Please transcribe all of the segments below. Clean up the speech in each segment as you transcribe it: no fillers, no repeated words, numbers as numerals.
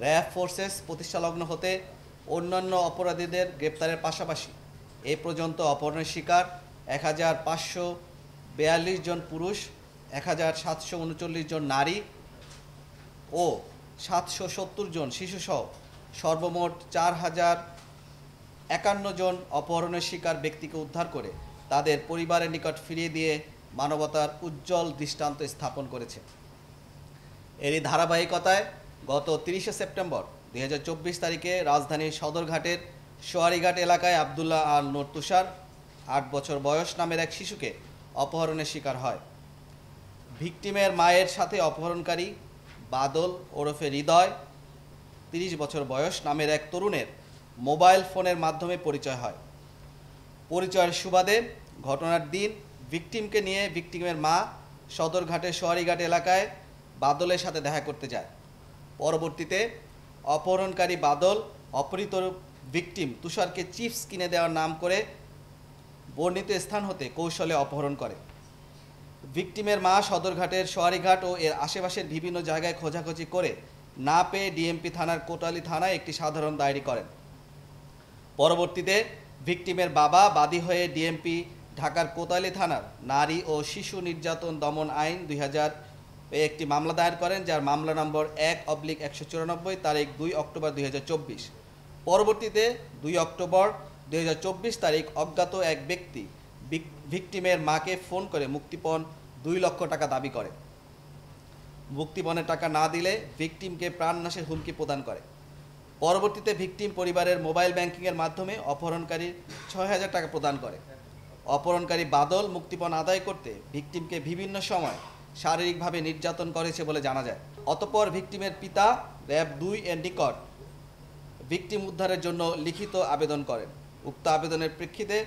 RAB forces প্রতিষ্ঠালগ্ন হতে অন্যান্য অপরাধীদের গ্রেপ্তারের পাশাপাশি এ পর্যন্ত অপহরণের শিকার 1542 জন পুরুষ, 1739 জন নারী ও 770 জন শিশুসহ সর্বমোট 4051 জন অপহরণের শিকার ব্যক্তিকে উদ্ধার করে তাদের পরিবারের নিকট ফিরিয়ে দিয়ে মানবতার উজ্জ্বল দৃষ্টান্ত স্থাপন করেছে। এরই ধারাবাহিকতায় গত 30 সেপ্টেম্বর 2024 তারিখে রাজধানীর সদরঘাটের সোয়ারিঘাট এলাকায় আবদুল্লাহ আল নূর তুষার 8 বছর বয়স নামের এক শিশুকে অপহরণের শিকার হয়। ভিকটিমের মায়ের সাথে অপহরণকারী বাদল ওরফে হৃদয় 30 বছর বয়স নামের এক তরুণের মোবাইল ফোনের মাধ্যমে পরিচয় হয়। পরিচয়ের সুবাদে ঘটনার দিন ভিকটিমকে নিয়ে ভিকটিমের মা সদরঘাটের সোয়ারিঘাট এলাকায় বাদলের সাথে দেখা করতে যায়। পরবর্তীতে অপহরণকারী বাদল অপহৃত ভিকটিম তুষারকে চিপস কিনে দেওয়ার নাম করে বর্ণিত স্থান হতে কৌশলে অপহরণ করে। ভিকটিমের মা সদরঘাটের সোয়ারিঘাট ও এর আশেপাশের বিভিন্ন জায়গায় খোঁজাখুঁজি করে না পেয়ে ডিএমপি থানার কোটালী থানায় একটি সাধারণ ডায়েরি করেন। পরবর্তীতে ভিকটিমের বাবা বাদী হয়ে ডিএমপি ঢাকার কোতালি থানার নারী ও শিশু নির্যাতন দমন আইন 2000 একটি মামলা দায়ের করেন, যার মামলা নম্বর 1/194 তারিখ 2 অক্টোবর 2024। পরবর্তীতে 2 অক্টোবর 2024 তারিখ অজ্ঞাত এক ব্যক্তি ভিকটিমের মাকে ফোন করে মুক্তিপণ 2 লক্ষ টাকা দাবি করে। মুক্তিপণের টাকা না দিলে ভিকটিমকে প্রাণনাশের হুমকি প্রদান করে। পরবর্তীতে ভিকটিম পরিবারের মোবাইল ব্যাংকিংয়ের মাধ্যমে অপহরণকারীর 6000 টাকা প্রদান করে। অপহরণকারী বাদল মুক্তিপণ আদায় করতে ভিকটিমকে বিভিন্ন সময় শারীরিকভাবে নির্যাতন করেছে বলে জানা যায়। অতঃপর ভিকটিমের পিতা র্যাব 2 এর নিকট ভিকটিম উদ্ধারের জন্য লিখিত আবেদন করেন। উক্ত আবেদনের প্রেক্ষিতে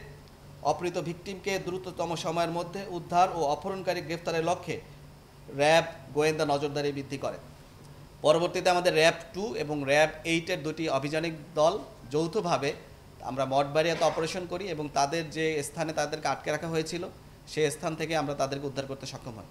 অপহৃত ভিকটিমকে দ্রুততম সময়ের মধ্যে উদ্ধার ও অপহরণকারী গ্রেফতারের লক্ষ্যে র্যাব গোয়েন্দা নজরদারি বৃদ্ধি করে। পরবর্তীতে আমাদের র্যাব 2 এবং র্যাব 8 এর দুটি অভিযানিক দল যৌথভাবে আমরা মঠবাড়িয়াতে অপারেশন করি এবং তাদের যে স্থানে তাদেরকে আটকে রাখা হয়েছিল সেই স্থান থেকে আমরা তাদেরকে উদ্ধার করতে সক্ষম হই।